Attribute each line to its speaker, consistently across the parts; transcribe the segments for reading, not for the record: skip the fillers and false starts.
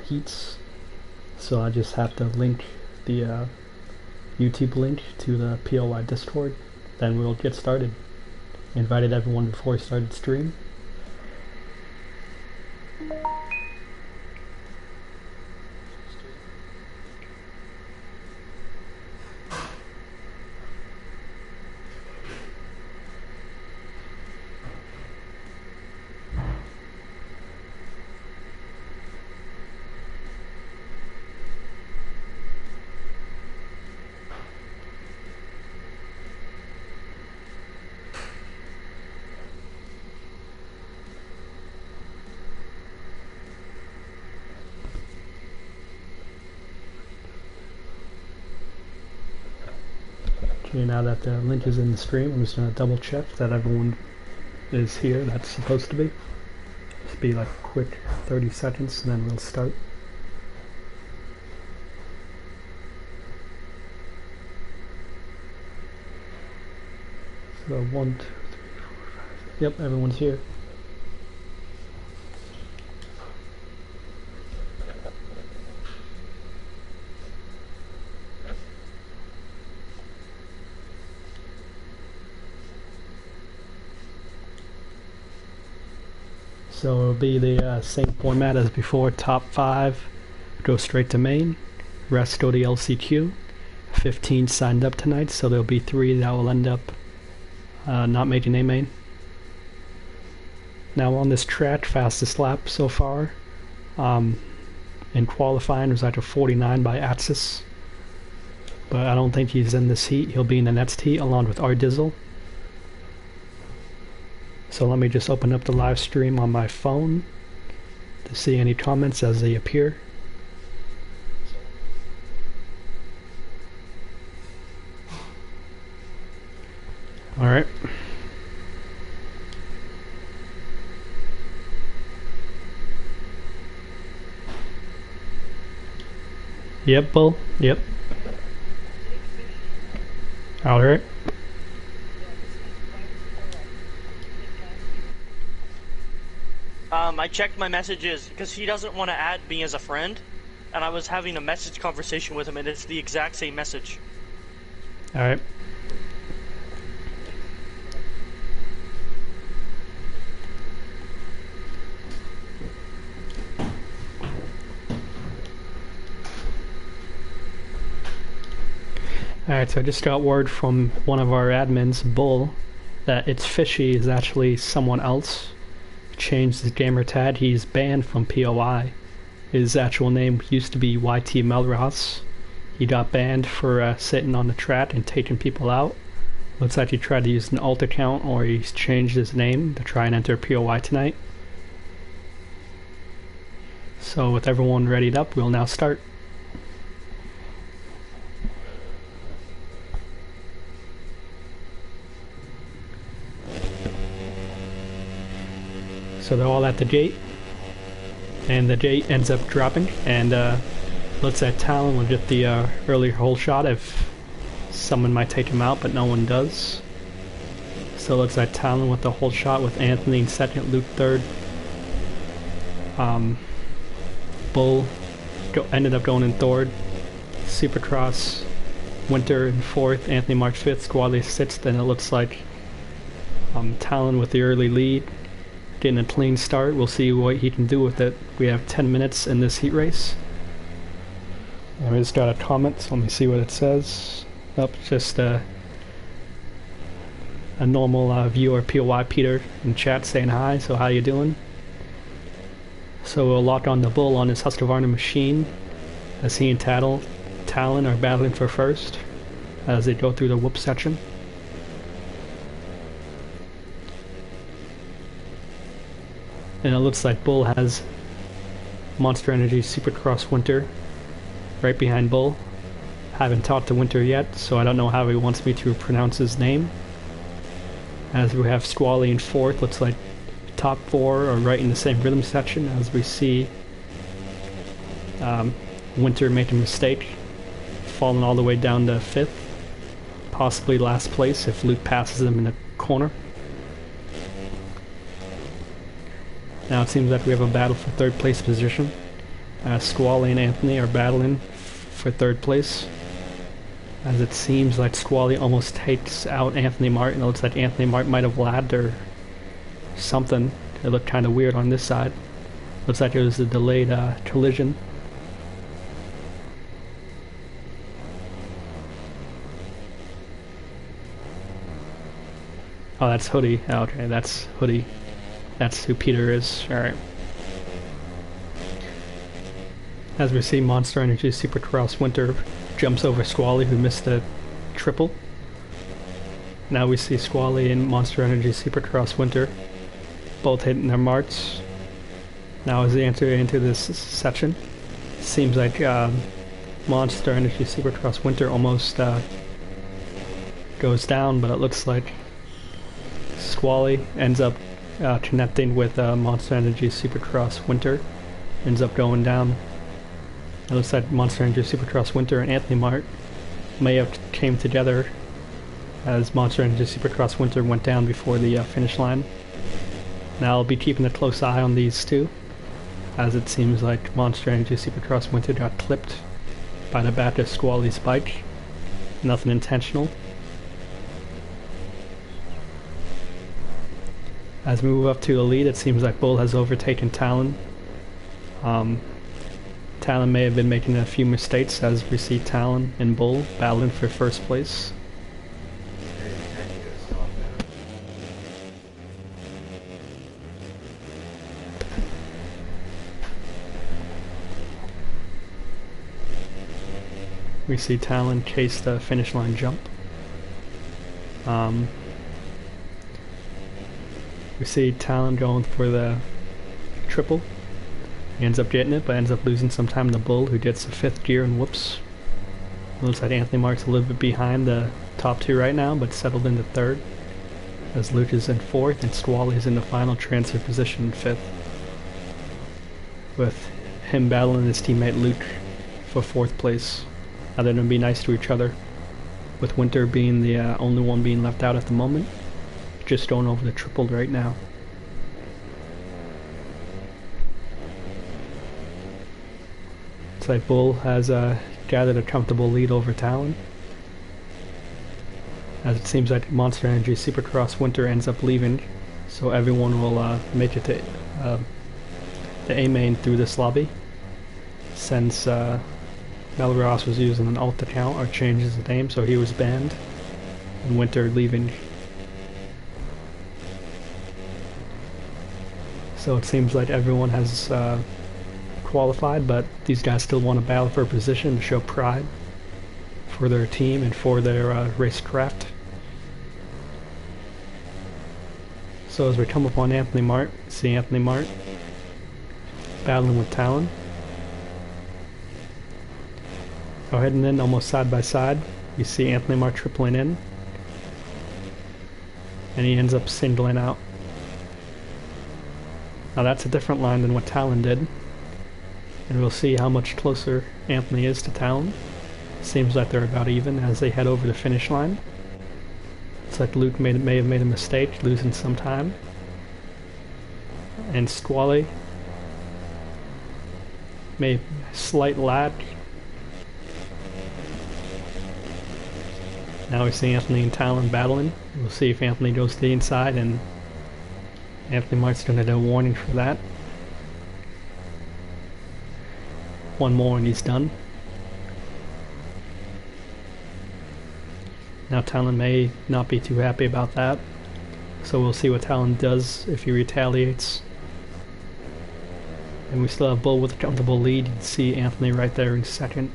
Speaker 1: heats. So I just have to link the YouTube link to the POI Discord. Then we'll get started. Invited everyone before we started stream. Okay, now that the link is in the stream, I'm just going to double check that everyone is here that's supposed to be. Just be like a quick 30 seconds and then we'll start. So 1, 2, 3, 4, 5. Yep, everyone's here. So it'll be the same format as before. Top 5 go straight to main, rest go to LCQ. 15 signed up tonight, so there'll be 3 that will end up not making a main. Now on this track, fastest lap so far in qualifying was like a 49 by Atsis, but I don't think he's in this heat. He'll be in the next heat along with RD. So let me just open up the live stream on my phone to see any comments as they appear. Alright. Yep, Bull. Yep. Alright.
Speaker 2: I checked my messages because he doesn't want to add me as a friend, and I was having a message conversation with him, and it's the exact same message.
Speaker 1: Alright. Alright, so I just got word from one of our admins, Bull, that It's Fishy is actually someone else. Changed his gamer tag. He's banned from POI. His actual name used to be YT Melross. He got banned for sitting on the track and taking people out. Looks like he tried to use an alt account, or he's changed his name to try and enter POI tonight. So with everyone readied up, we'll now start. So they're all at the gate, and the gate ends up dropping, and looks like Talon will get the early hole shot if someone might take him out, but no one does. So it looks like Talon with the hole shot with Anthony in second, Luke third. Bull ended up going in third. Supercross, Winter in fourth, Anthony marks fifth, Squally sixth, and it looks like Talon with the early lead. Getting a clean start. We'll see what he can do with it. We have 10 minutes in this heat race. And we just got a comment, so let me see what it says. Nope, just a normal viewer, POI Peter in chat saying hi, so how you doing? So we'll lock on the Bull on his Husqvarna machine as he and Talon are battling for first as they go through the whoop section. And it looks like Bull has Monster Energy Supercross Winter right behind Bull. Haven't talked to Winter yet, so I don't know how he wants me to pronounce his name. As we have Squally in fourth, looks like top 4 are right in the same rhythm section as we see Winter make a mistake, falling all the way down to 5th, possibly last place if Luke passes him in the corner. Now it seems like we have a battle for 3rd place position Squally and Anthony are battling for third place, as it seems like Squally almost takes out Anthony Martin. It looks like Anthony Martin might have lagged or something. It looked kind of weird on this side. Looks like it was a delayed collision. Oh, that's Hoodie. Oh, okay, that's Hoodie. That's who Peter is. Alright. As we see, Monster Energy Supercross Winter jumps over Squally, who missed a triple. Now we see Squally and Monster Energy Supercross Winter both hitting their marks. Now as they enter into this section, seems like Monster Energy Supercross Winter almost goes down, but it looks like Squally ends up connecting with Monster Energy Supercross Winter, ends up going down. It looks like Monster Energy Supercross Winter and Anthony Mart may have came together, as Monster Energy Supercross Winter went down before the finish line. Now I'll be keeping a close eye on these two, as it seems like Monster Energy Supercross Winter got clipped by the back of Squally's bike. Nothing intentional. As we move up to the lead, it seems like Bull has overtaken Talon. Talon may have been making a few mistakes, as we see Talon and Bull battling for first place. We see Talon chase the finish line jump. We see Talon going for the triple. He ends up getting it, but ends up losing some time to Bull, who gets the 5th gear and whoops. Looks like Anthony Mark's a little bit behind the top two right now, but settled into 3rd. As Luke is in 4th and Squally is in the final transfer position in 5th. With him battling his teammate Luke for 4th place. Now they're going to be nice to each other, with Winter being the only one being left out at the moment. Just going over the triple right now. It's like Bull has gathered a comfortable lead over Talon, as it seems like Monster Energy Supercross Winter ends up leaving, so everyone will make it to the A main through this lobby, since Mel Ross was using an alt account or changed his name, so he was banned, and Winter leaving. So it seems like everyone has qualified, but these guys still want to battle for a position to show pride for their team and for their racecraft. So as we come upon Anthony Mart, see Anthony Mart battling with Talon. Go heading in almost side by side. You see Anthony Mart tripling in, and he ends up singling out. Now that's a different line than what Talon did, and we'll see how much closer Anthony is to Talon. Seems like they're about even as they head over the finish line. It's like Luke may have made a mistake, losing some time. And Squally may slight lag. Now we see Anthony and Talon battling. We'll see if Anthony goes to the inside, and Anthony Mart's gonna do a warning for that. One more and he's done. Now Talon may not be too happy about that, so we'll see what Talon does if he retaliates. And we still have Bull with a comfortable lead. You can see Anthony right there in 2nd.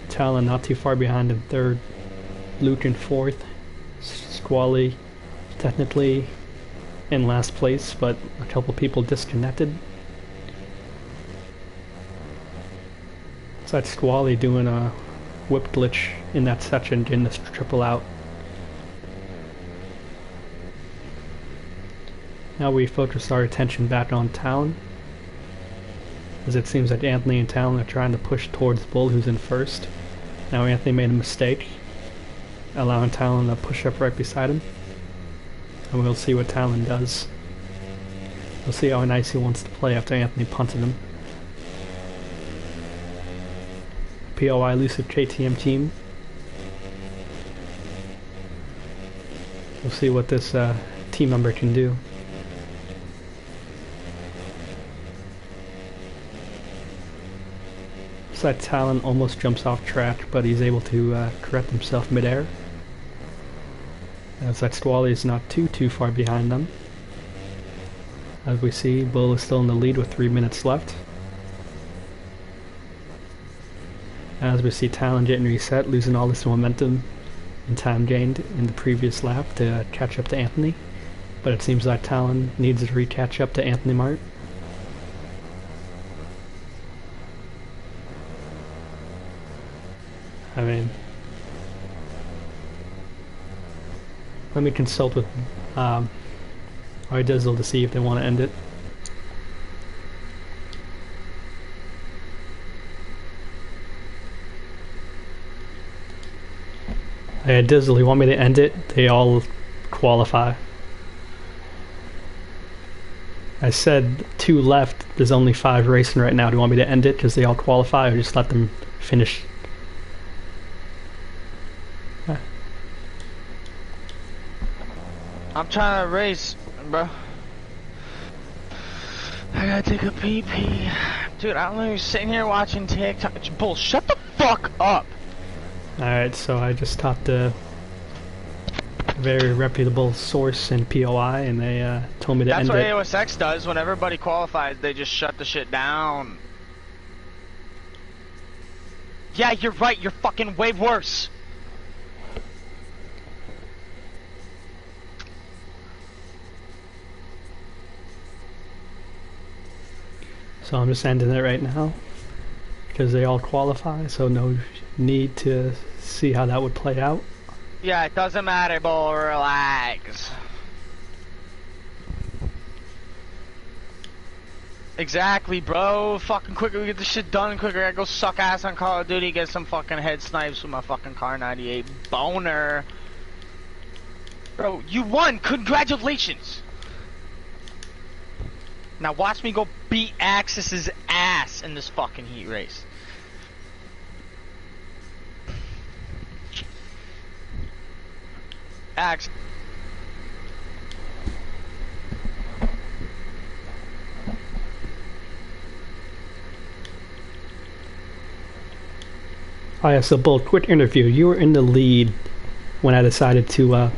Speaker 1: Talon not too far behind in 3rd. Luke in 4th. Squally technically in last place, but a couple people disconnected. It's like Squally doing a whip glitch in that section, getting this triple out. Now we focus our attention back on Talon, as it seems like Anthony and Talon are trying to push towards Bull, who's in 1st. Now Anthony made a mistake, allowing Talon to push up right beside him. And we'll see what Talon does. We'll see how nice he wants to play after Anthony punted him. POI Elusive KTM team. We'll see what this team member can do. So that Talon almost jumps off track, but he's able to correct himself midair. As that Squally is not too far behind them. As we see, Bull is still in the lead with 3 minutes left. As we see Talon getting reset, losing all this momentum and time gained in the previous lap to catch up to Anthony. But it seems like Talon needs to re-catch up to Anthony Mart. I mean, let me consult with RD to see if they want to end it. Hey, Dizzle, you want me to end it? They all qualify. I said 2 left, there's only 5 racing right now. Do you want me to end it because they all qualify, or just let them finish?
Speaker 3: I'm trying to race, bro. I gotta take a pee. Dude, I'm literally sitting here watching TikTok. Bull, shut the fuck up!
Speaker 1: Alright, so I just talked to a very reputable source in POI, and they told me to end it.
Speaker 3: That's what AOSX does. When everybody qualifies, they just shut the shit down. Yeah, you're right. You're fucking way worse.
Speaker 1: So I'm just ending it right now because they all qualify, so no need to see how that would play out.
Speaker 3: Yeah, it doesn't matter, bull. Relax. Exactly, bro. Fucking quicker we get this shit done, quicker I go suck ass on Call of Duty, get some fucking head snipes with my fucking Car 98 boner. Bro, you won! Congratulations! Now watch me go beat Axis's ass in this fucking heat race. Ax.
Speaker 1: Oh yeah, so Bull, quick interview. You were in the lead when I decided to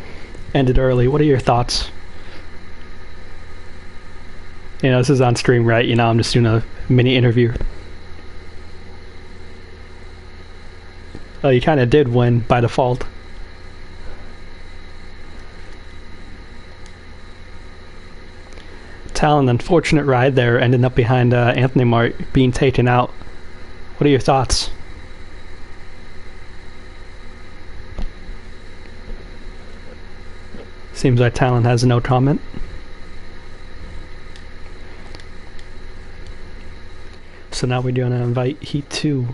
Speaker 1: end it early. What are your thoughts? You know, this is on stream, right? You know, I'm just doing a mini interview. Oh, you kind of did win by default. Talon, unfortunate ride there, ending up behind Anthony Mart, being taken out. What are your thoughts? Seems like Talon has no comment. So now we're going to invite Heat 2.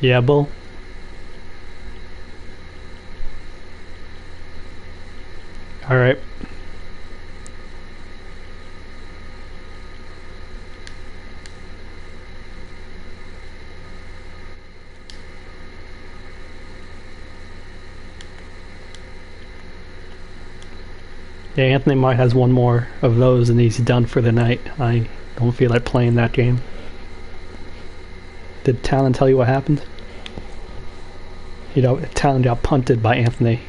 Speaker 1: Yeah, Bull? Alright. Yeah, Anthony Mart has one more of those and he's done for the night. I don't feel like playing that game. Did Talon tell you what happened? You know, Talon got punted by Anthony.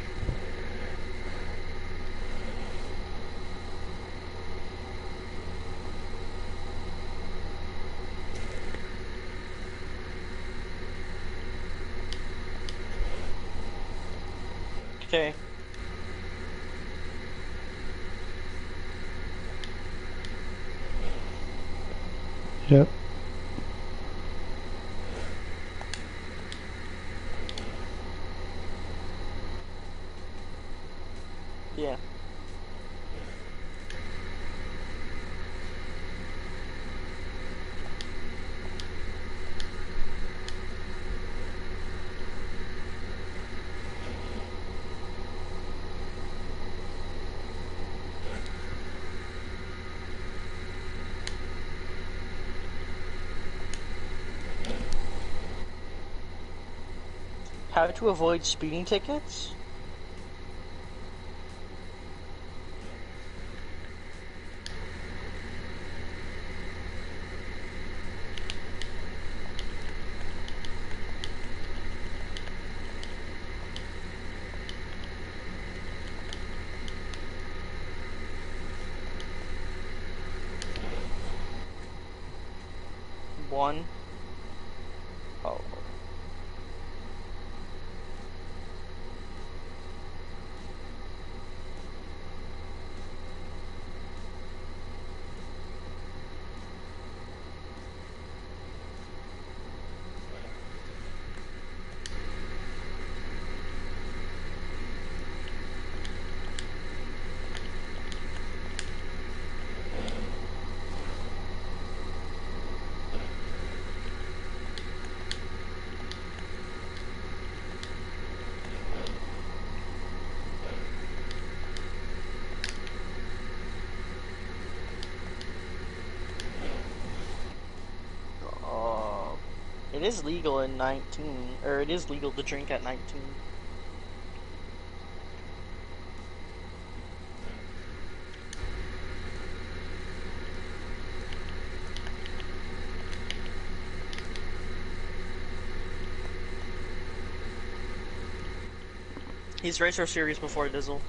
Speaker 2: Okay.
Speaker 1: Yep.
Speaker 2: Yeah. How to avoid speeding tickets? One. Oh. It is legal in 19, or it is legal to drink at 19. He's Racer Series before Dizzle.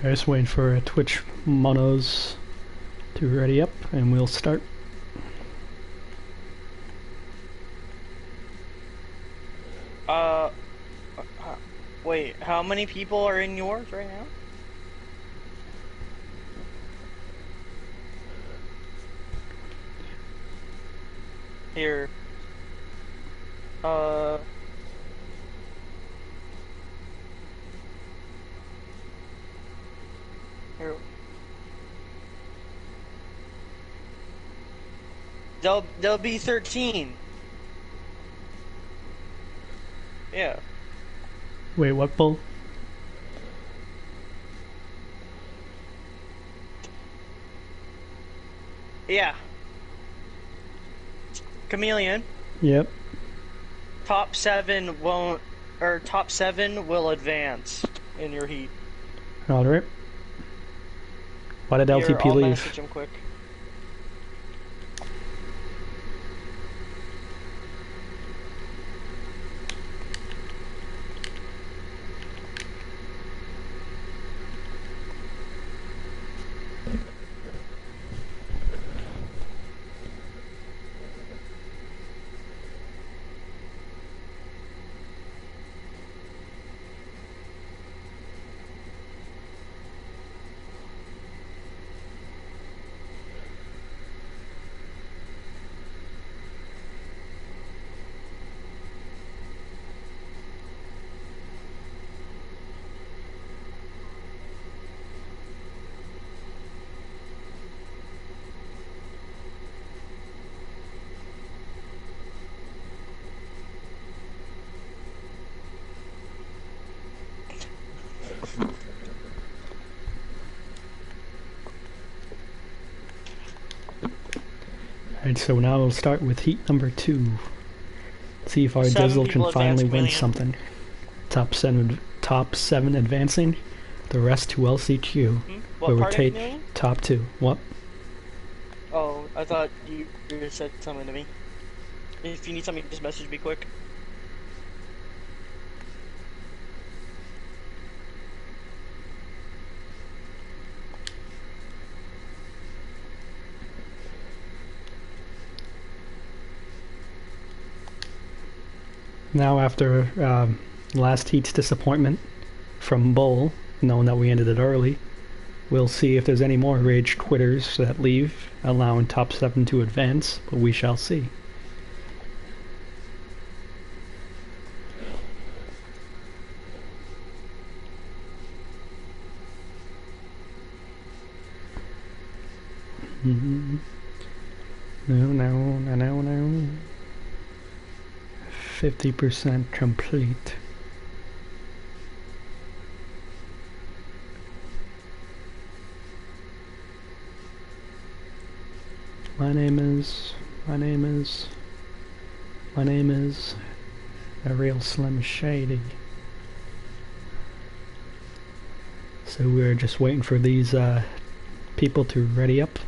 Speaker 1: Just waiting for Twitch monos to ready up and we'll start.
Speaker 2: Wait, how many people are in yours right now? Here. Here. There'll be 13. Yeah.
Speaker 1: Wait, what, Bull?
Speaker 2: Yeah. Chameleon.
Speaker 1: Yep.
Speaker 2: Top 7 won't, or top 7 will advance in your heat.
Speaker 1: Alright. Why did
Speaker 2: Here,
Speaker 1: LTP
Speaker 2: I'll
Speaker 1: leave?
Speaker 2: message him quick.
Speaker 1: Alright, so now we'll start with heat number 2. See if our
Speaker 2: 7
Speaker 1: Dizzle can
Speaker 2: people
Speaker 1: finally
Speaker 2: advance,
Speaker 1: win
Speaker 2: William.
Speaker 1: something. Top 7 advancing, the rest to LCQ,
Speaker 2: What
Speaker 1: where we
Speaker 2: part of
Speaker 1: take
Speaker 2: Chameleon?
Speaker 1: top 2. What?
Speaker 2: Oh, I thought you said something to me. If you need something, just message me quick.
Speaker 1: Now after last heat's disappointment from Bull, knowing that we ended it early, we'll see if there's any more rage quitters that leave, allowing top 7 to advance, but we shall see. No. 50% complete. My name is a real Slim Shady. So we're just waiting for these people to ready up.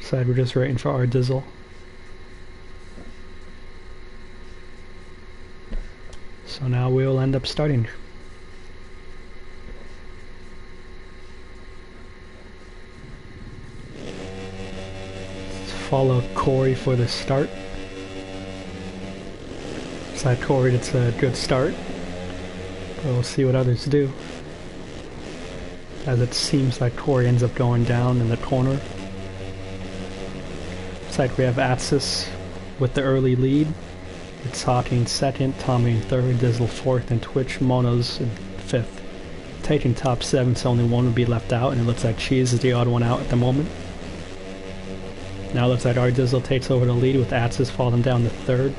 Speaker 1: So we're just waiting for our Dizzle. So now we'll end up starting. Let's follow Corey for the start. Side Corey, it's a good start. But we'll see what others do. As it seems like Corey ends up going down in the corner. Side we have Atsis with the early lead. It's Hockey in second, Tommy in third, Dizzle fourth, and Twitch Monos in fifth. Taking top 7, so only one would be left out, and it looks like Cheese is the odd one out at the moment. Now it looks like our Dizzle takes over the lead with Atsis falling down to third.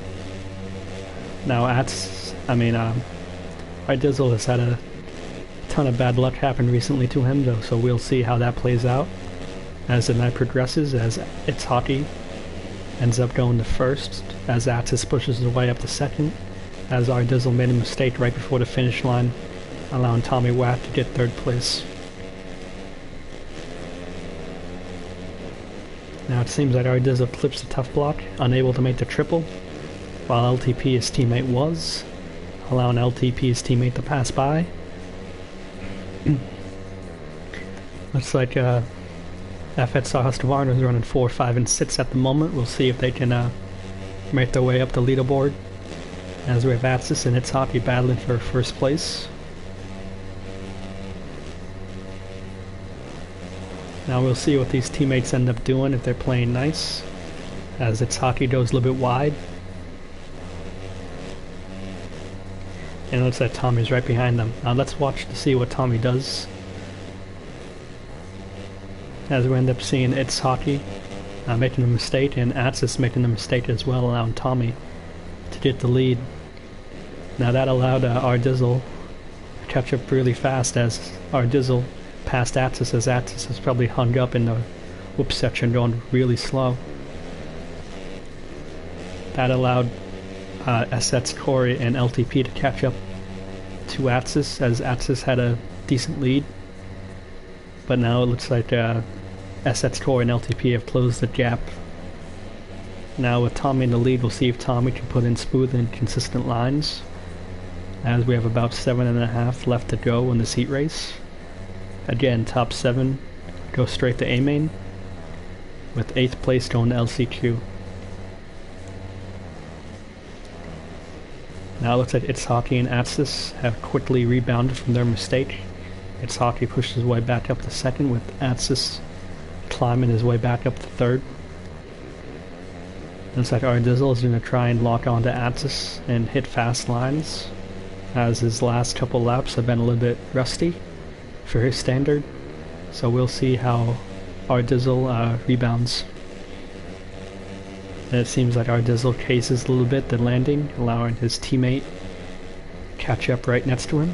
Speaker 1: Now our Dizzle has had a ton of bad luck happen recently to him though, so we'll see how that plays out as the night progresses, as It's Hockey ends up going to first, as Atsis pushes his way up to second, as our Dizzle made a mistake right before the finish line, allowing Tommy Watt to get third place. Now it seems like our Dizzle clips the tough block, unable to make the triple, while LTP his teammate was, allowing LTP his teammate to pass by. Looks like FSR Husqvarna is running 4, 5, and 6 at the moment. We'll see if they can make their way up the leaderboard. As we have Atsis and It's Hockey battling for first place. Now we'll see what these teammates end up doing, if they're playing nice. As It's Hockey goes a little bit wide. And it looks like Tommy's right behind them. Now let's watch to see what Tommy does. As we end up seeing It's Hockey making a mistake, and Atsis making a mistake as well, allowing Tommy to get the lead. Now that allowed our Dizzle to catch up really fast, as our Dizzle passed Atsis, as Atsis is probably hung up in the whoop section going really slow. That allowed SX Corey and LTP to catch up to Atsis, as Atsis had a decent lead. But now it looks like SX Corey and LTP have closed the gap. Now with Tommy in the lead, we'll see if Tommy can put in smooth and consistent lines, as we have about 7.5 left to go in this heat race. Again, top 7 go straight to A main, with 8th place going to LCQ. Now it looks like It's Hockey and Atsis have quickly rebounded from their mistake. It's Hockey pushes his way back up to second, with Atsis climbing his way back up to third. Looks like our Dizzle is going to try and lock onto Atsis and hit fast lines, as his last couple laps have been a little bit rusty for his standard. So we'll see how our Dizzle rebounds. And it seems like our Dizzle cases a little bit the landing, allowing his teammate catch up right next to him.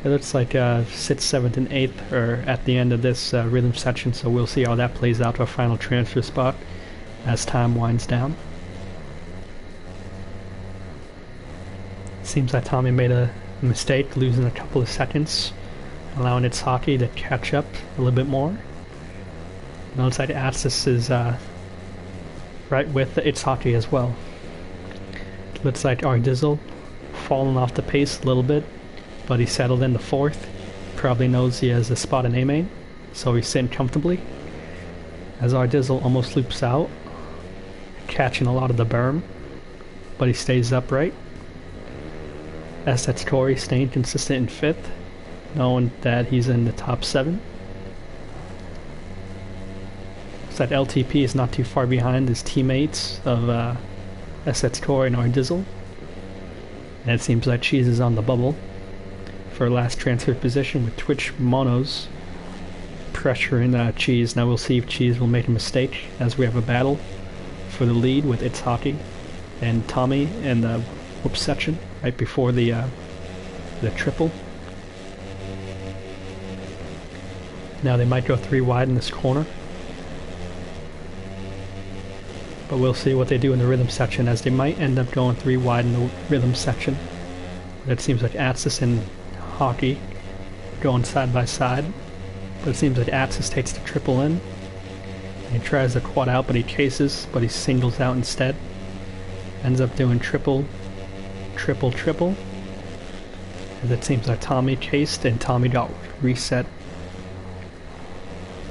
Speaker 1: It looks like 6th, 7th, and 8th are at the end of this rhythm section, so we'll see how that plays out to a final transfer spot as time winds down. Seems like Tommy made a mistake, losing a couple of seconds, allowing It's Hockey to catch up a little bit more. And it looks like Atsis is right with It's Hockey as well. It looks like our Dizzle falling off the pace a little bit, but he settled into 4th. Probably knows he has a spot in A main, so he's sitting comfortably. As our Dizzle almost loops out, catching a lot of the berm, but he stays upright. SX Corey staying consistent in 5th, knowing that he's in the top 7. So that LTP is not too far behind his teammates of SX Corey and our Dizzle. And it seems like Cheese is on the bubble for last transfer position, with Twitch Monos pressuring Cheese. Now we'll see if Cheese will make a mistake, as we have a battle for the lead with It's Hockey and Tommy in the whoop section right before the triple. Now they might go 3 wide in this corner, but we'll see what they do in the rhythm section, as they might end up going 3 wide in the rhythm section. But it seems like Atsis and Hockey going side by side, but it seems like Atsis takes the triple in. He tries to quad out, but he chases, but he singles out instead. Ends up doing triple, triple, triple. As it seems like Tommy chased and Tommy got reset.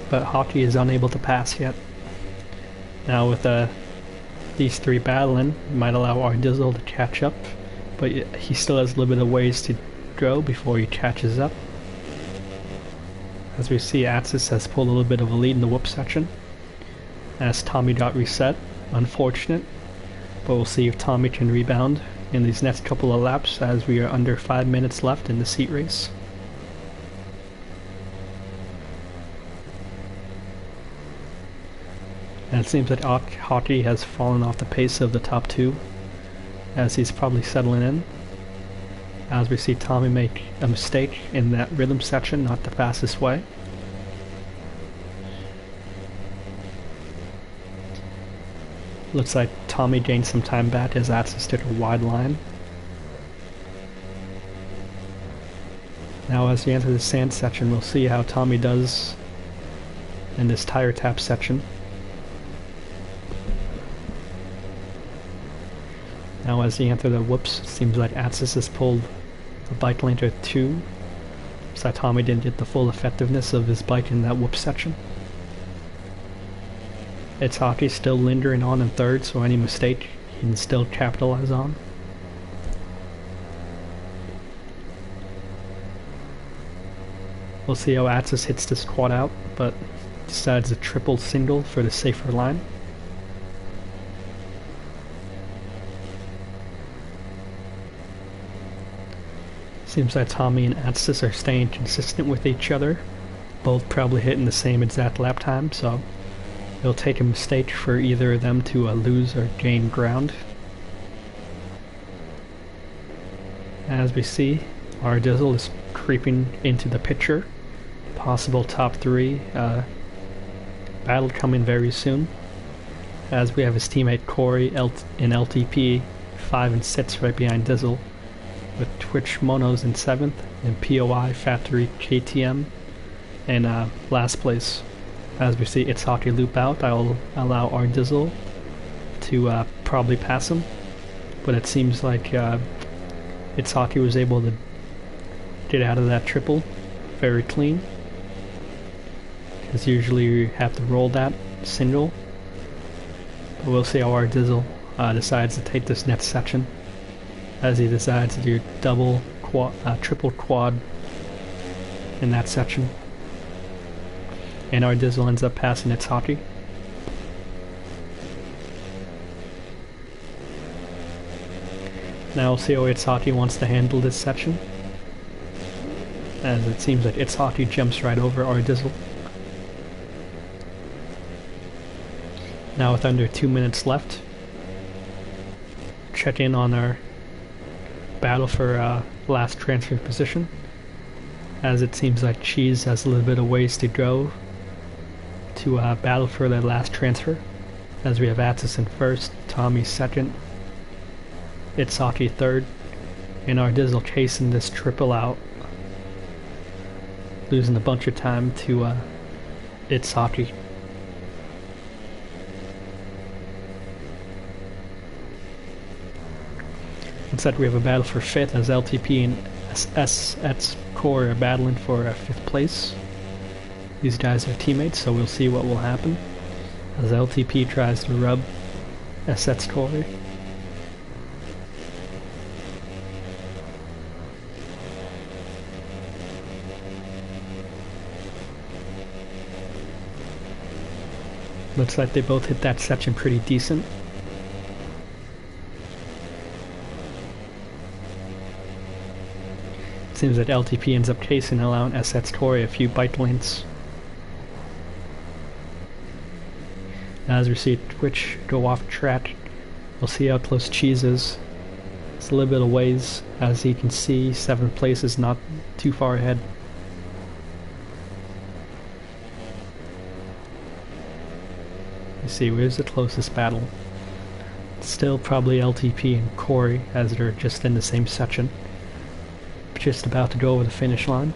Speaker 1: But Hockey is unable to pass yet. Now with these 3 battling, it might allow our Dizzle to catch up, but he still has a little bit of ways to go before he catches up. As we see, Atsis has pulled a little bit of a lead in the whoop section, as Tommy got reset. Unfortunate, but we'll see if Tommy can rebound in these next couple of laps, as we are under 5 minutes left in the seat race. And it seems that Hockey has fallen off the pace of the top 2, as he's probably settling in. As we see Tommy make a mistake in that rhythm section, not the fastest way. Looks like Tommy gained some time back as Atsis took a wide line. Now as we enter the sand section, we'll see how Tommy does in this tire tap section. Now as we enter the whoops, it seems like Atsis has pulled the bike lane to 2, so Tommy didn't get the full effectiveness of his bike in that whoop section. It's Hockey still lingering on in 3rd, so any mistake he can still capitalize on. We'll see how Atsis hits this quad out, but decides a triple single for the safer line. Seems like Tommy and Atsis are staying consistent with each other, both probably hitting the same exact lap time, so it'll take a mistake for either of them to lose or gain ground. As we see, our Dizzle is creeping into the picture. Possible top 3 battle coming very soon, as we have his teammate Corey in LTP 5 and 6 right behind Dizzle, with Twitch Monos in 7th and POI Factory KTM in last place. As we see It's Hockey loop out, I'll allow our Dizzle to probably pass him, but it seems like It's Hockey was able to get out of that triple very clean, because usually you have to roll that single. But we'll see how our Dizzle decides to take this next section, as he decides to do double quad, triple quad in that section. And our Dizzle ends up passing It's Hockey. Now we'll see how It's Hockey wants to handle this section, as it seems like It's Hockey jumps right over our Dizzle. Now with under 2 minutes left, check in on our battle for last transfer position, as it seems like Cheese has a little bit of ways to go to battle for the last transfer, as we have Atsis in 1st, Tommy 2nd, It's Hockey 3rd, and our Dizzle chasing this triple out, losing a bunch of time to It's Hockey. Instead we have a battle for 5th, as LTP and SS Core are battling for 5th place. These guys are teammates, so we'll see what will happen, as LTP tries to rub SS Core. Looks like they both hit that section pretty decent. Seems that LTP ends up chasing, allowing SS Tori a few bike lanes. As we see Twitch go off track, we'll see how close Cheese is. It's a little bit of ways. As you can see, 7th place is not too far ahead. You see, where's the closest battle? Still probably LTP and Corey, as they're just in the same section. Just about to go over the finish line.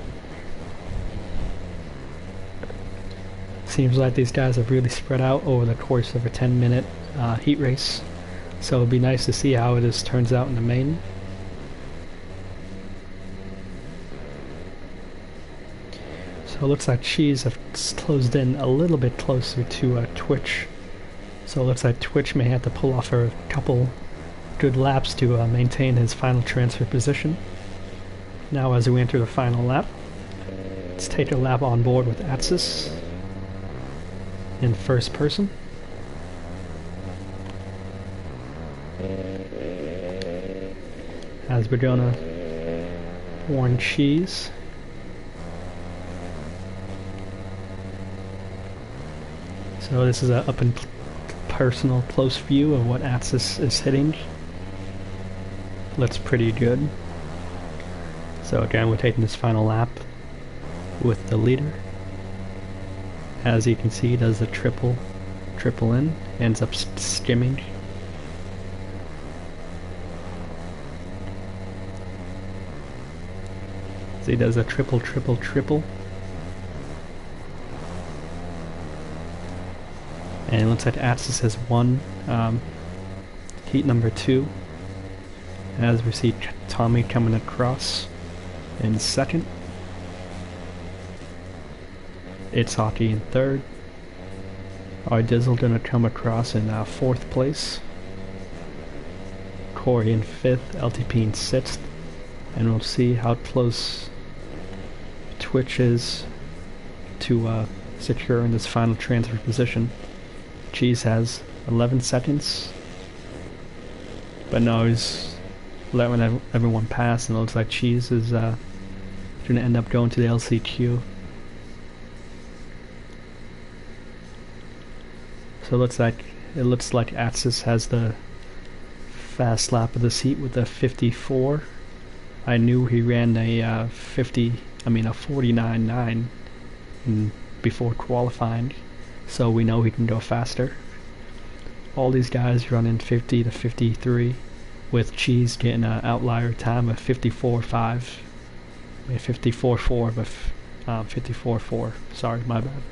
Speaker 1: Seems like these guys have really spread out over the course of a 10-minute heat race. So it'll be nice to see how it turns out in the main. So it looks like Cheese have closed in a little bit closer to Twitch. So it looks like Twitch may have to pull off a couple good laps to maintain his final transfer position. Now as we enter the final lap, let's take a lap on board with Atsis in first person. As we're gonna warn Cheese. So this is a up and personal close view of what Atsis is hitting. Looks pretty good. So again, we're taking this final lap with the leader. As you can see, he does a triple in, ends up skimming. So he does a triple. And it looks like Atsis has won heat number 2. As we see Tommy coming across in second. It's Hockey in third. Our Dizzle gonna come across in 4th place. Corey in 5th, LTP in 6th. And we'll see how close Twitch is to securing this final transfer position. Cheese has 11 seconds. But no, he's letting everyone pass, and it looks like Cheese is going to end up going to the LCQ. So it looks like Atsis has the fast lap of this heat with a 54. I knew he ran a 49.9 before qualifying, so we know he can go faster. All these guys running 50 to 53, with Cheese getting an outlier time of 54.5. 54.4, but 54.4. Sorry, my bad.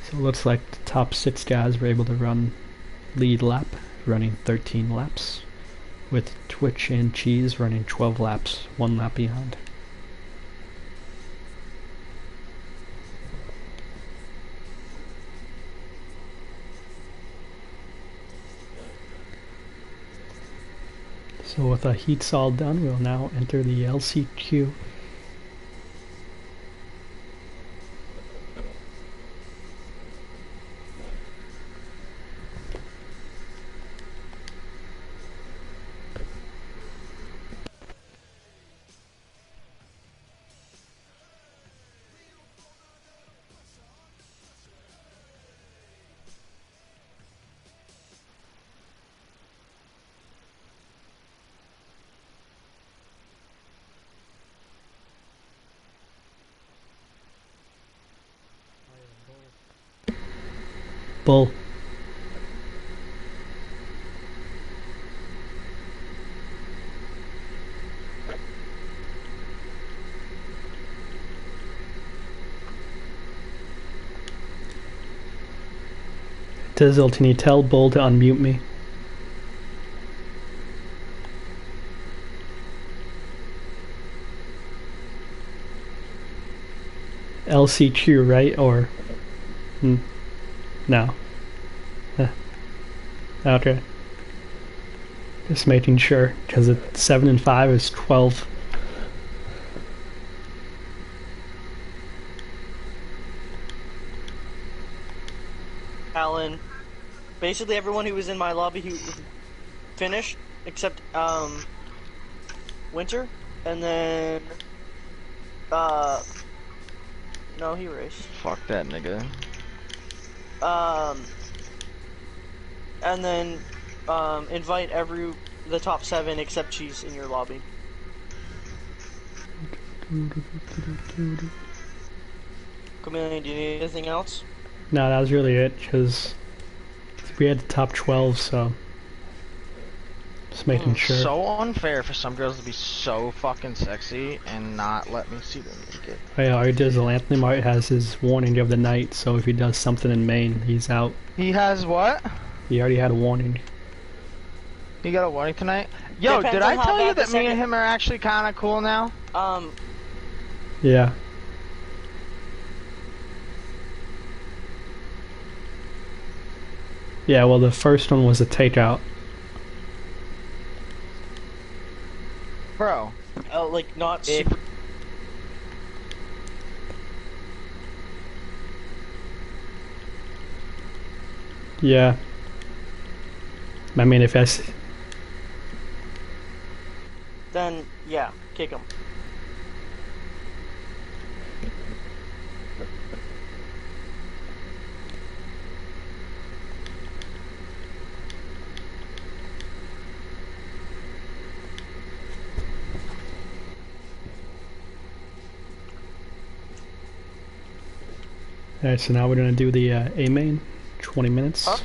Speaker 1: So it looks like the top 6 guys were able to run lead lap, running 13 laps, with Twitch and Cheese running 12 laps, 1 lap behind. So with the heats all done, we'll now enter the LCQ. Bull. Dizzle, can you tell Bull to unmute me? LCQ, right? Or... No. Okay. Just making sure, because it's 7 and 5 is 12.
Speaker 2: Alan, basically everyone who was in my lobby who finished, except Winter, and then no, he raced.
Speaker 3: Fuck that nigga.
Speaker 2: And then invite the top 7 except Cheese in your lobby. Chameleon, do you need anything else?
Speaker 1: No, that was really it, because we had the top 12, so just making sure.
Speaker 3: So unfair for some girls to be so fucking sexy and not let me see them naked.
Speaker 1: Oh yeah, our Dizzle Anthony Mart has his warning of the night, so if he does something in Maine, he's out.
Speaker 3: He has what?
Speaker 1: He already had a warning.
Speaker 3: You got a warning tonight? Yo,
Speaker 2: Depends
Speaker 3: did
Speaker 2: on
Speaker 3: I
Speaker 2: how
Speaker 3: tell you
Speaker 2: bad the
Speaker 3: that me and
Speaker 2: second-
Speaker 3: him are actually kind of cool now?
Speaker 1: Yeah. Yeah, well the first one was a takeout.
Speaker 3: Bro.
Speaker 2: Like not
Speaker 3: If-
Speaker 2: super.
Speaker 1: Yeah. I mean, if that's...
Speaker 2: Then yeah, kick him.
Speaker 1: Alright, so now we're gonna do the A main, 20 minutes.
Speaker 2: Huh?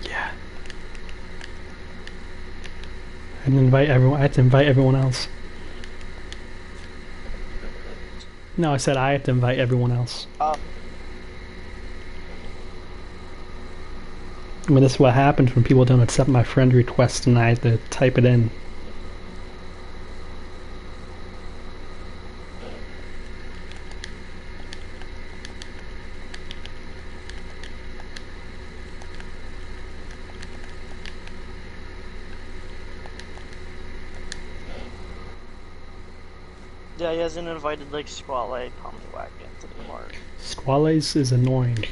Speaker 1: Yeah. And invite everyone. I have to invite everyone else. No, I said I have to invite everyone else. I mean, this is what happens when people don't accept my friend request and I have to type it in.
Speaker 2: Yeah, he hasn't invited like Squale, Tommy Wagon to the park.
Speaker 1: Squales is annoying.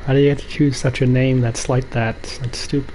Speaker 1: How do you have to choose such a name that's like that? That's stupid.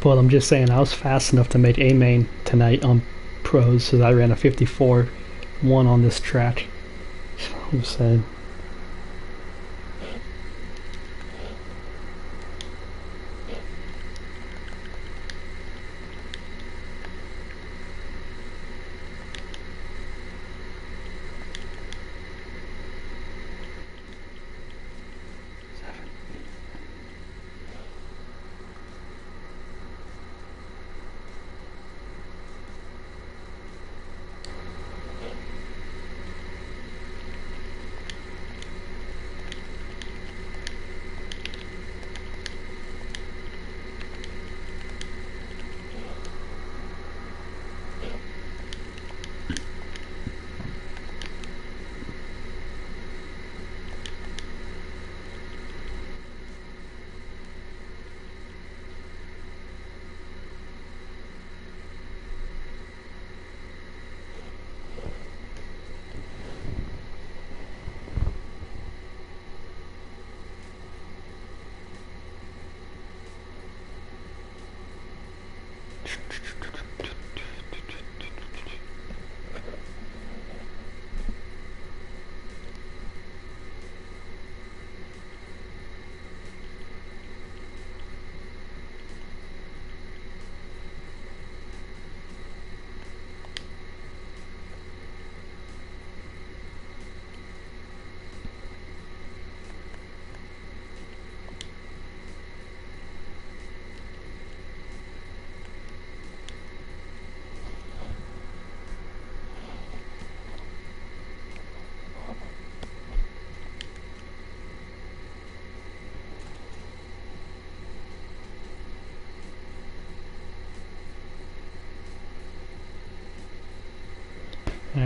Speaker 1: But I'm just saying, I was fast enough to make A main tonight on pros, so I ran a 54-1 on this track. I'm just saying.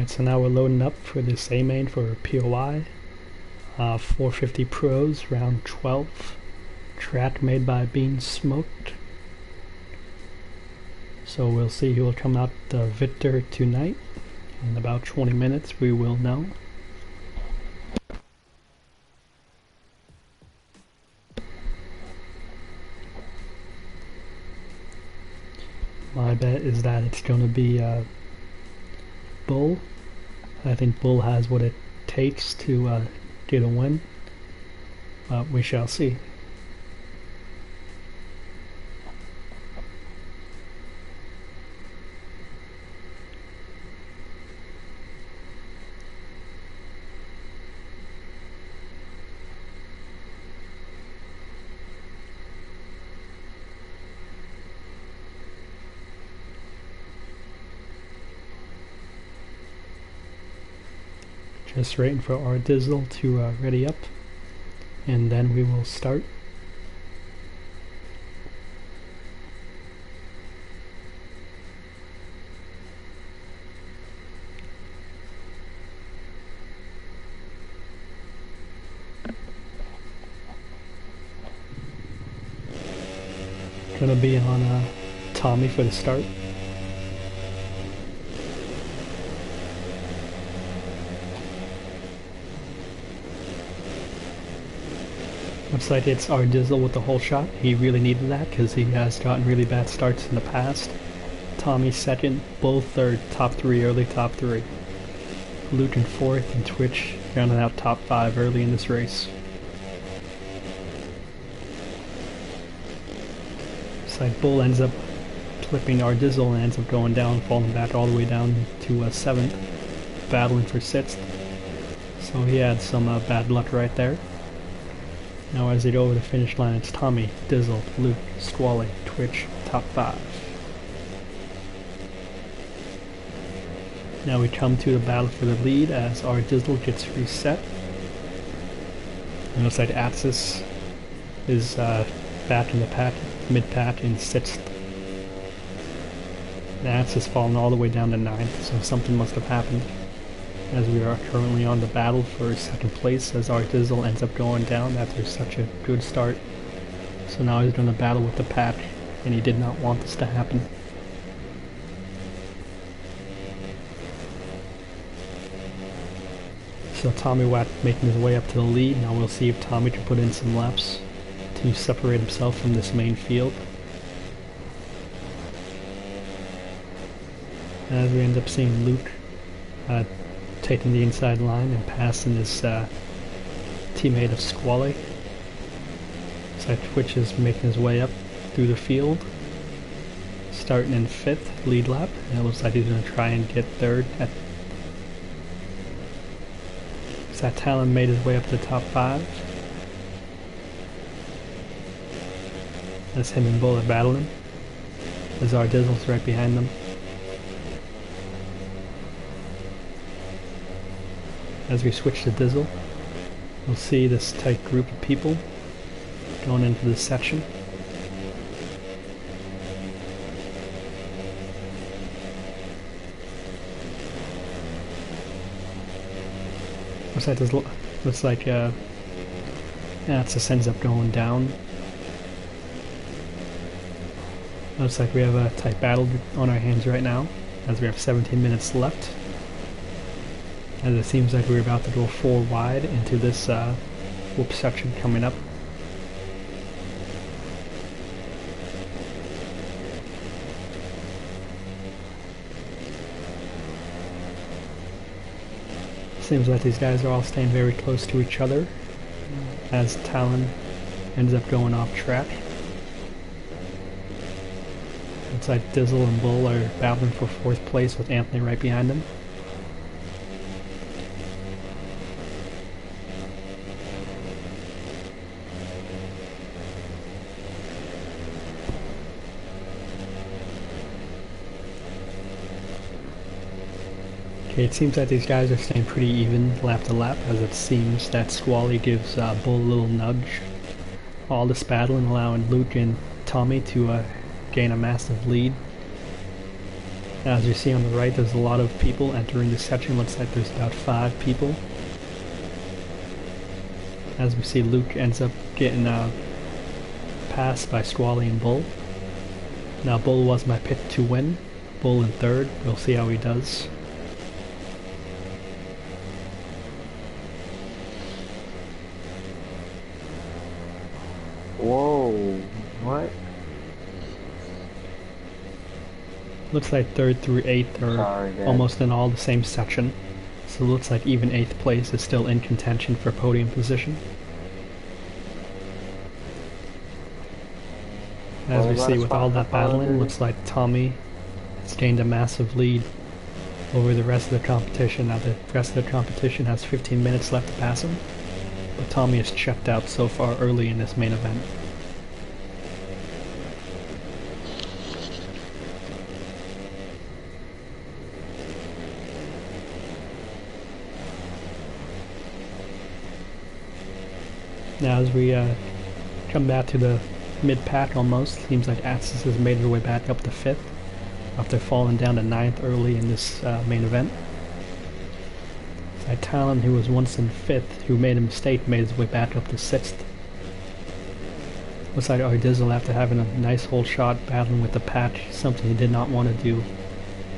Speaker 1: Alright, so now we're loading up for this A main for POI. 450 Pros, round 12. Track made by Bean Smoked. So we'll see who will come out the victor tonight. In about 20 minutes we will know. My bet is that it's going to be Bull. I think Bull has what it takes to get a win, but we shall see. Just waiting for our Dizzle to ready up, and then we will start. Gonna be on Tommy for the start. Looks like it's our Dizzle with the whole shot. He really needed that because he has gotten really bad starts in the past. Tommy second, Bull third, top three, early top three. Luke in fourth, and Twitch rounding out top five early in this race. Looks like Bull ends up flipping our Dizzle and ends up going down, falling back all the way down to seventh, battling for sixth. So he had some bad luck right there. Now as they go over the finish line, it's Tommy, Dizzle, Luke, Squally, Twitch, top five. Now we come to the battle for the lead as our Dizzle gets reset. It looks like Axis is back in the pack, mid-pack in sixth. The Axis falling all the way down to ninth, so something must have happened. As we are currently on the battle for second place as our Dizzle ends up going down after such a good start. So now he's going to battle with the pack, and he did not want this to happen. So Tommy Watt making his way up to the lead. Now we'll see if Tommy can put in some laps to separate himself from this main field. As we end up seeing Luke taking the inside line and passing his teammate of Squally. Looks like Twitch is making his way up through the field, starting in fifth, lead lap, and it looks like he's going to try and get third. That Talon made his way up to the top five. As him and Bull are battling, as our Dizzle's right behind them. As we switch to Dizzle, we'll see this tight group of people going into this section. Looks like Axis ends up going down. Looks like we have a tight battle on our hands right now, as we have 17 minutes left. As it seems like we're about to go 4 wide into this whoop section coming up. Seems like these guys are all staying very close to each other as Talon ends up going off track. Looks like Dizzle and Bull are battling for 4th place with Anthony right behind them. Okay, it seems like these guys are staying pretty even lap to lap, as it seems that Squally gives Bull a little nudge. All this battling allowing Luke and Tommy to gain a massive lead. As you see on the right, there's a lot of people entering this section. Looks like there's about 5 people. As we see, Luke ends up getting passed by Squally and Bull. Now Bull was my pick to win. Bull in third. We'll see how he does.
Speaker 4: Whoa, what?
Speaker 1: Looks like 3rd through 8th are
Speaker 4: Sorry, Dad.
Speaker 1: almost in all the same section. So it looks like even 8th place is still in contention for podium position. As we see with all that battling, looks like Tommy has gained a massive lead over the rest of the competition. Now the rest of the competition has 15 minutes left to pass him, but Tommy has checked out so far early in this main event. Now as we come back to the mid-pack almost, seems like Atsis has made their way back up to 5th after falling down to 9th early in this main event. Talon, who was once in 5th, who made a mistake, made his way back up to 6th. Looks like Ardizzle, after having a nice whole shot battling with the patch, something he did not want to do,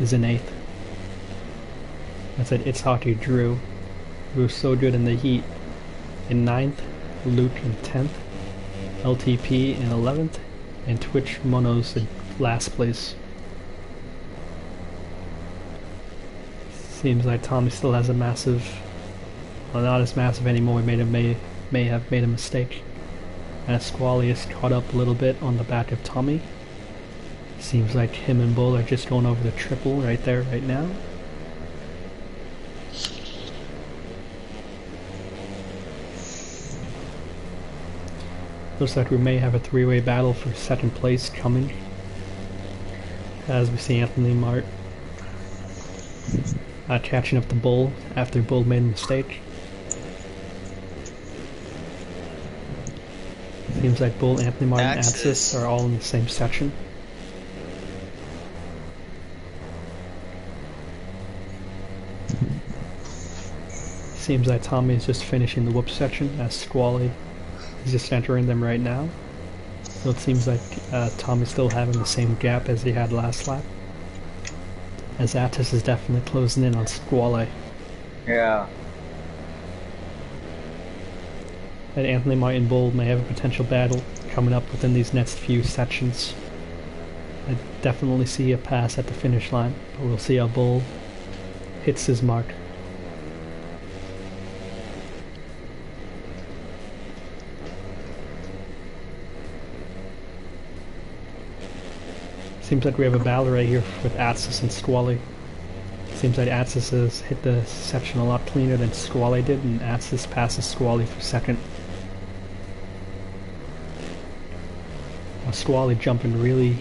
Speaker 1: is in 8th. I said It's Hockey Drew, who was so good in the heat, in 9th. Luke in 10th, LTP in 11th, and Twitch Monos in last place. Seems like Tommy still has a massive, well, not as massive anymore, may have made a mistake. As Squally is caught up a little bit on the back of Tommy. Seems like him and Bull are just going over the triple right there, right now. Looks like we may have a 3-way battle for 2nd place coming. As we see Anthony Mart catching up to Bull after Bull made a mistake. Seems like Bull, Anthony Mart, and Atsis are all in the same section. Seems like Tommy is just finishing the whoop section as Squally is just entering them right now. So it seems like Tommy's still having the same gap as he had last lap. As Attis is definitely closing in on Squally.
Speaker 4: Yeah.
Speaker 1: And Anthony Martin Bull may have a potential battle coming up within these next few sections. I definitely see a pass at the finish line, but we'll see how Bull hits his mark. Seems like we have a battle right here with Atsis and Squally. Seems like Atsis has hit the section a lot cleaner than Squally did, and Atsis passes Squally for 2nd. Now Squally jumping really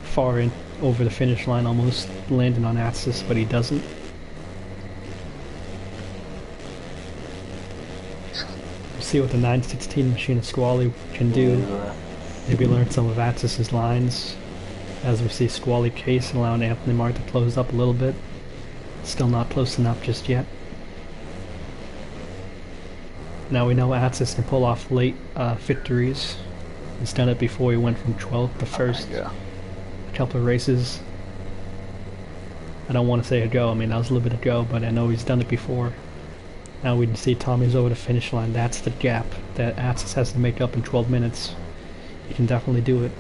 Speaker 1: far in over the finish line, almost landing on Atsis, but he doesn't. We'll see what the 916 machine of Squally can do. Maybe learn some of Atsis's lines. As we see Squally case and allowing Anthony Mart to close up a little bit. Still not close enough just yet. Now we know Atsis can pull off late victories. He's done it before. He went from 12th to 1st. A couple of races. I don't want to say ago, I mean that was a little bit ago, but I know he's done it before. Now we can see Tommy's over the finish line. That's the gap that Atsis has to make up in 12 minutes. He can definitely do it.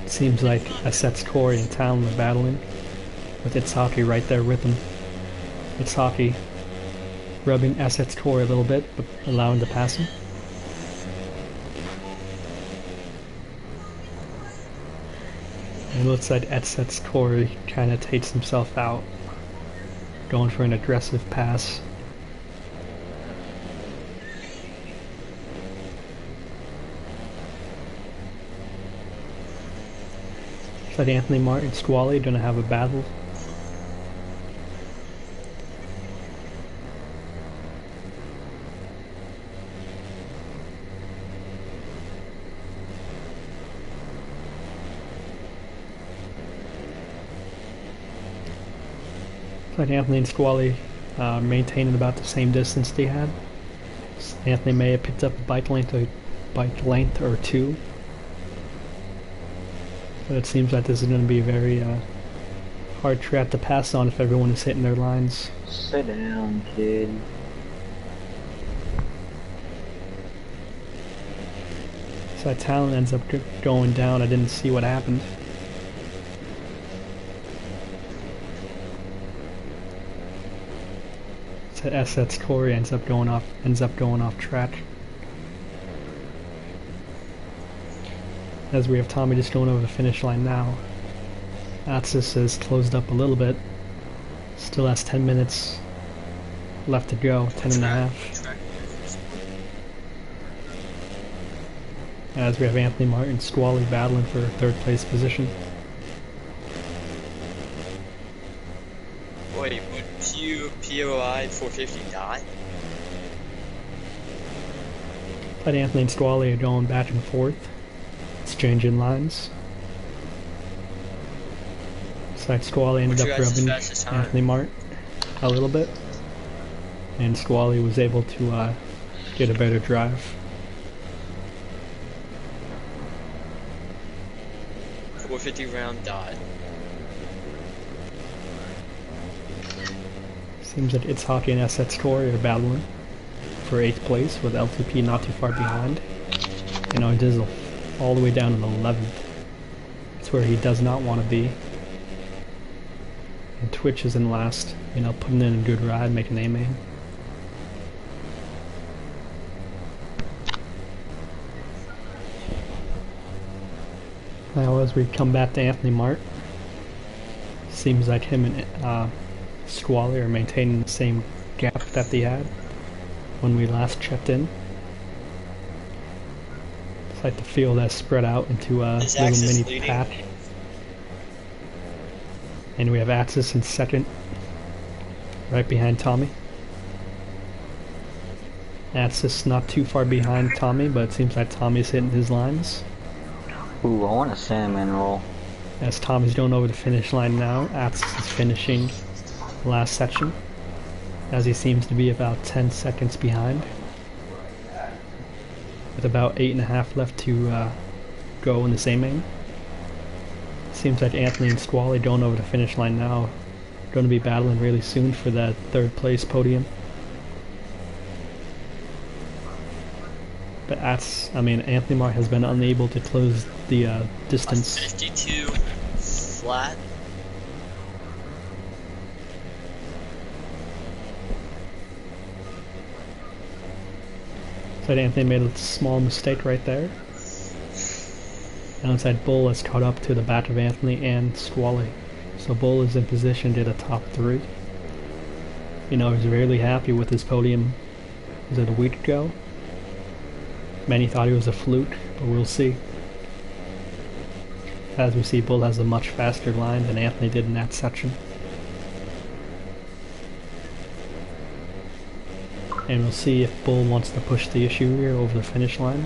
Speaker 1: Seems like Asset's Corey and Talon are battling, with It's Hockey right there with him. It's Hockey rubbing Asset's Corey a little bit, but allowing to pass him. And it looks like Asset's Corey kind of takes himself out, going for an aggressive pass. Looks like Anthony Mart and Squally are going to have a battle. But Anthony and Squally maintaining about the same distance they had. Anthony may have picked up a bike length or two. But it seems like this is going to be a very hard track to pass on if everyone is hitting their lines.
Speaker 4: Sit down, kid.
Speaker 1: So that Talon ends up going down. I didn't see what happened. So SS Corey ends up going off track. As we have Tommy just going over the finish line now. Atsis has closed up a little bit. Still has 10 minutes left to go, 10 and a half. As we have Anthony Martin and Squally battling for third place position.
Speaker 5: Wait, would POI 450 die?
Speaker 1: But Anthony and Squally are going back and forth, exchanging lines. Side Squally ended up rubbing Anthony Martin a little bit, and Squally was able to get a better drive.
Speaker 5: 450 round died.
Speaker 1: Seems that It's Hockey and SS Corey are battling for 8th place with LTP not too far behind. You know, Dizzle all the way down to the 11th. It's where he does not want to be. And Twitch is in last, you know, putting in a good ride, making a main. Now as we come back to Anthony Mart, seems like him and Squally are maintaining the same gap that they had when we last checked in. It's like the field has spread out into a little mini patch. And we have Axis in second, right behind Tommy. Axis not too far behind Tommy, but it seems like Tommy's hitting his lines.
Speaker 4: Ooh, I want a salmon roll.
Speaker 1: As Tommy's going over the finish line now, Axis is finishing the last section, as he seems to be about 10 seconds behind, with about 8.5 left to go in the same aim. Seems like Anthony and Squally going over the finish line now, going to be battling really soon for that third place podium. But Anthony Mart has been unable to close the distance.
Speaker 5: 52 flat.
Speaker 1: So Anthony made a small mistake right there. And inside Bull has caught up to the back of Anthony and Squally. So Bull is in position to the top 3. You know, he's really happy with his podium. Was it a week ago? Many thought he was a fluke, but we'll see. As we see, Bull has a much faster line than Anthony did in that section. And we'll see if Bull wants to push the issue here over the finish line.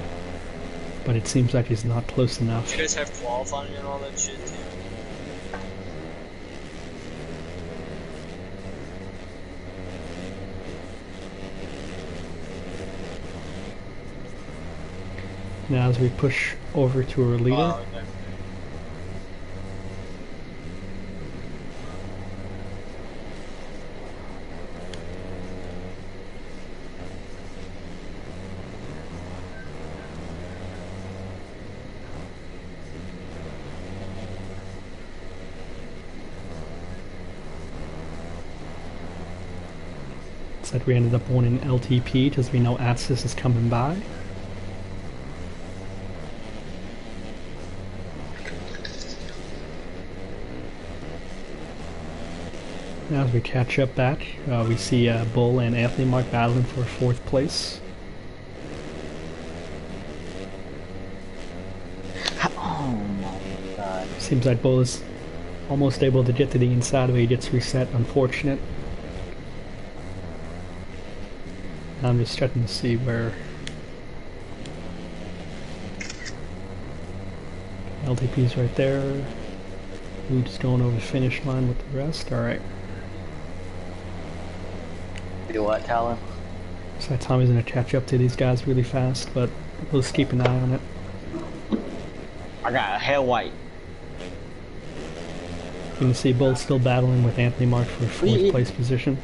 Speaker 1: But it seems like he's not close enough.
Speaker 5: You guys have qualifying and all that shit too?
Speaker 1: Now as we push over to our leader,
Speaker 5: Oh, okay.
Speaker 1: it's like we ended up winning LTP because we know Atsis is coming by. Now as we catch up back, we see Bull and Anthony Mark battling for 4th place.
Speaker 4: Oh my god.
Speaker 1: Seems like Bull is almost able to get to the inside of it. He gets reset, unfortunate. I'm just checking to see where LTP's right there. We're just going over the finish line with the rest. Alright.
Speaker 4: Do what, Talon?
Speaker 1: So that Tommy's gonna catch up to these guys really fast, but we'll just keep an eye on it.
Speaker 4: I got a hell white.
Speaker 1: You can see Bull still battling with Anthony Mark for 4th place position.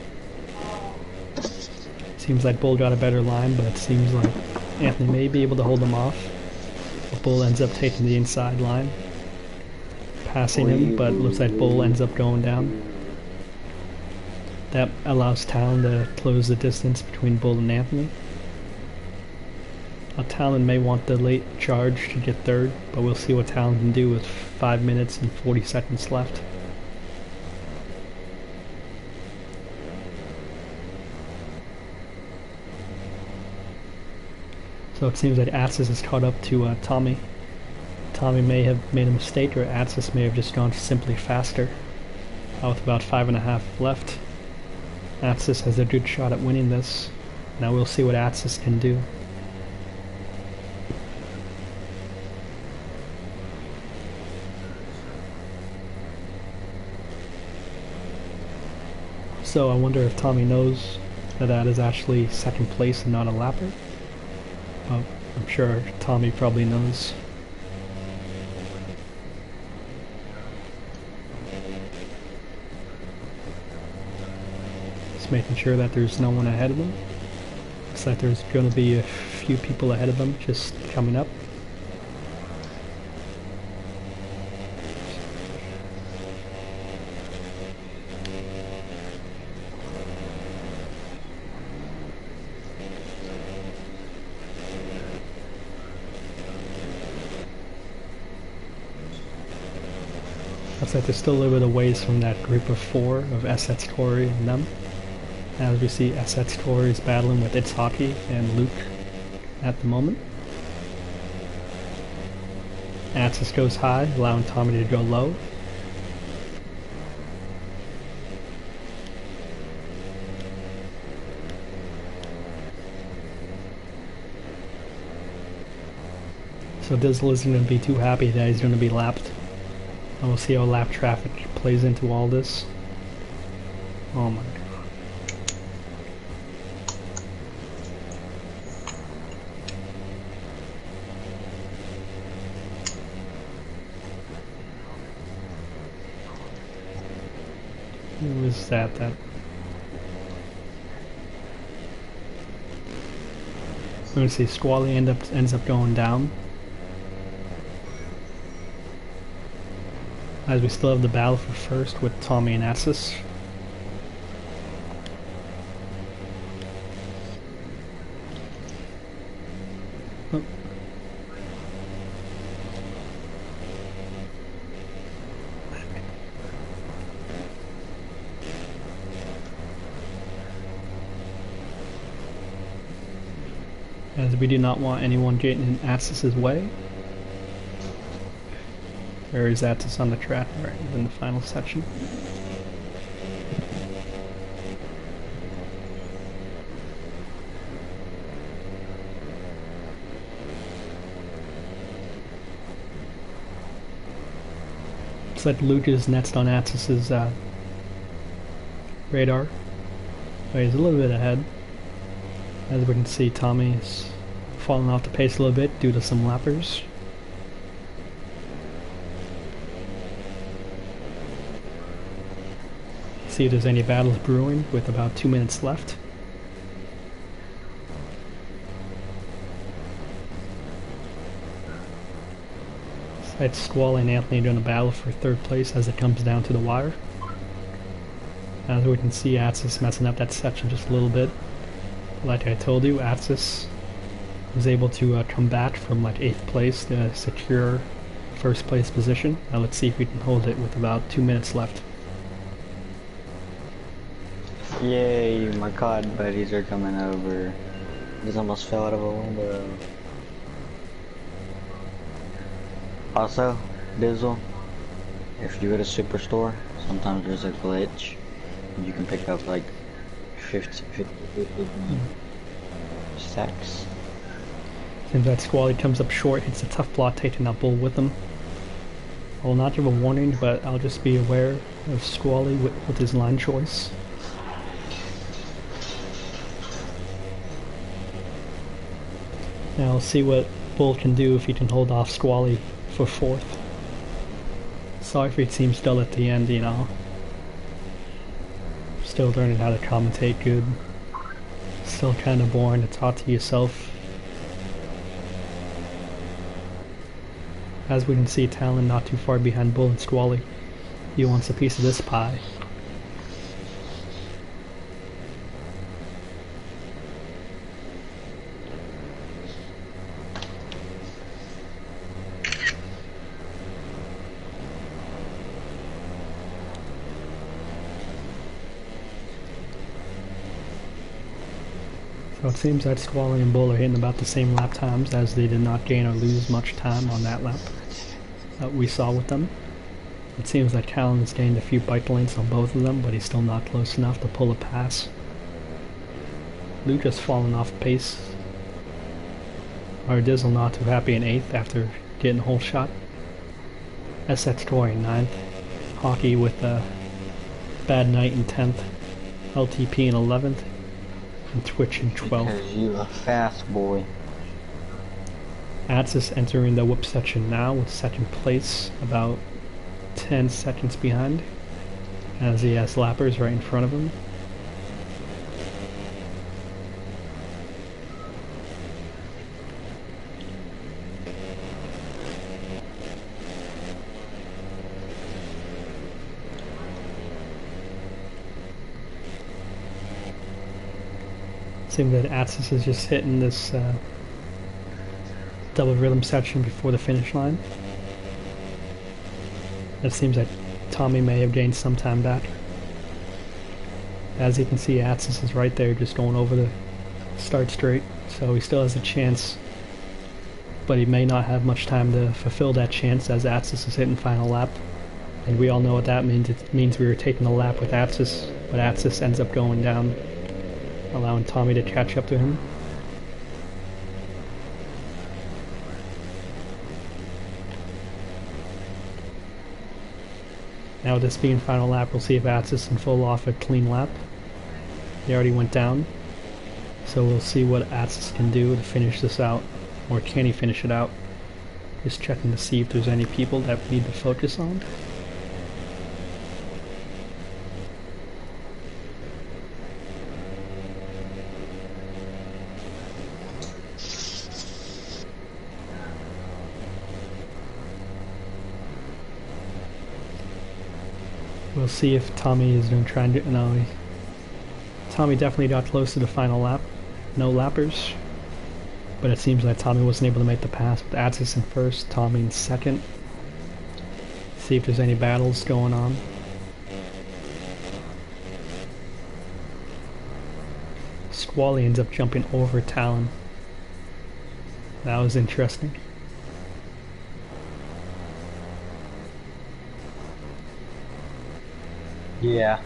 Speaker 1: Seems like Bull got a better line, but it seems like Anthony may be able to hold him off. But Bull ends up taking the inside line, passing him, but looks like Bull ends up going down. That allows Talon to close the distance between Bull and Anthony. Talon may want the late charge to get 3rd, but we'll see what Talon can do with 5 minutes and 40 seconds left. So it seems like Atsis is caught up to Tommy. Tommy may have made a mistake, or Atsis may have just gone simply faster. With about 5.5 left. Atsis has a good shot at winning this. Now we'll see what Atsis can do. So I wonder if Tommy knows that that is actually 2nd place and not a lapper. Well, I'm sure Tommy probably knows. Just making sure that there's no one ahead of them. Looks like there's going to be a few people ahead of them just coming up. Looks like there's still a little bit of ways from that group of 4 of SS Corey and them. As we see, SS Corey is battling with It's Hockey and Luke at the moment. Atsis goes high, allowing Tommy to go low. So Dizzle isn't going to be too happy that he's going to be lapped. And we'll see how lap traffic plays into all this. Oh my god. Who is that? I'm going to see Squally ends up going down. As we still have the battle for 1st with Tommy and Atsis. Oh. As we do not want anyone getting in Atsis's way. Where is Atsis on the track? Right, in the final section. Looks like Luke is next on Atsis's radar. But he's a little bit ahead. As we can see, Tommy is falling off the pace a little bit due to some lappers. See if there's any battles brewing with about 2 minutes left. It's Squall and Anthony doing a battle for 3rd place as it comes down to the wire. As we can see, Atsis messing up that section just a little bit. Like I told you, Atsis was able to come back from like 8th place to secure 1st place position. Now let's see if we can hold it with about 2 minutes left.
Speaker 4: Yay, my COD buddies are coming over. Just almost fell out of a window. Also, Dizzle, if you go to Superstore, sometimes there's a glitch. You can pick up like 50 stacks.
Speaker 1: Seems that Squally comes up short, hits a tough block, taking that bull with him. I will not give a warning, but I'll just be aware of Squally with his line choice. Now we'll see what Bull can do if he can hold off Squally for 4th. Sorry if it seems dull at the end, you know. Still learning how to commentate good. Still kinda boring to talk to yourself. As we can see, Talon not too far behind Bull and Squally. He wants a piece of this pie. So it seems that Squally and Bull are hitting about the same lap times, as they did not gain or lose much time on that lap that we saw with them. It seems that Talon has gained a few bike lengths on both of them, but he's still not close enough to pull a pass. Luke just fallen off pace. Our Dizzle not too happy in 8th after getting a whole shot. SX Tory in 9th. Hockey with a bad night in 10th. LTP in 11th. And Twitch in 12th.
Speaker 4: Because you a fast boy.
Speaker 1: Atsis entering the whip section now with 2nd place, about 10 seconds behind, as he has lappers right in front of him. Seems that Atsis is just hitting this double rhythm section before the finish line. It seems that Tommy may have gained some time back. As you can see, Atsis is right there just going over the start straight, so he still has a chance, but he may not have much time to fulfill that chance as Atsis is hitting final lap. And we all know what that means. It means we were taking a lap with Atsis, but Atsis ends up going down, allowing Tommy to catch up to him. Now this being final lap, we'll see if Atsis can pull off a clean lap. He already went down, so we'll see what Atsis can do to finish this out, or can he finish it out. Just checking to see if there's any people that we need to focus on. We'll see if Tommy is going to try and get... No, Tommy definitely got close to the final lap. No lappers. But it seems like Tommy wasn't able to make the pass with Atsis in 1st, Tommy in 2nd. See if there's any battles going on. Squally ends up jumping over Talon. That was interesting.
Speaker 4: Yeah.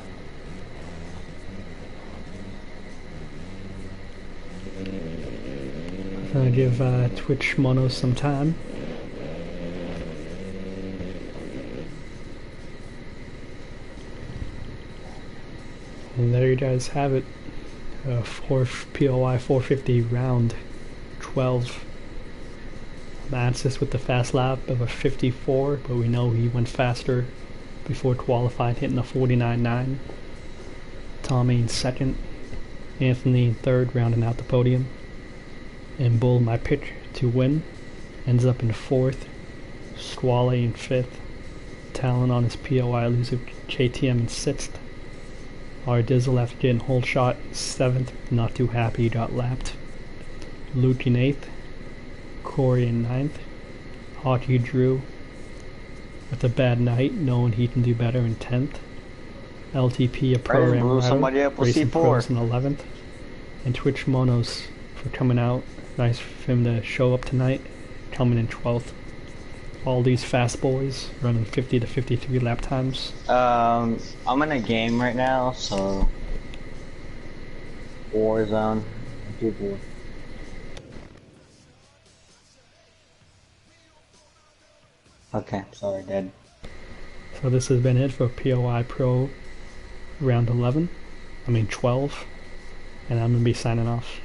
Speaker 1: Gonna give Twitch Mono some time. And there you guys have it. 4th POI 450 round 12. Atsis with the fast lap of a 54, but we know he went faster before qualifying, hitting a 49.9. Tommy in 2nd. Anthony in 3rd, rounding out the podium. And Bull, my pick to win, ends up in 4th. Squally in 5th. Talon on his POI loser KTM in 6th. Our Dizzle after getting whole shot 7th, not too happy he got lapped. Luke in 8th. Corey in 9th. Hockey Drew with a bad night, knowing he can do better in 10th. LTP a program rider, racing pros in 11th. And Twitch Monos for coming out. Nice for him to show up tonight, coming in 12th. All these fast boys running 50 to 53 lap times.
Speaker 4: I'm in a game right now, so Warzone. Okay, sorry, Dad.
Speaker 1: So this has been it for POI Pro round 12, and I'm gonna be signing off.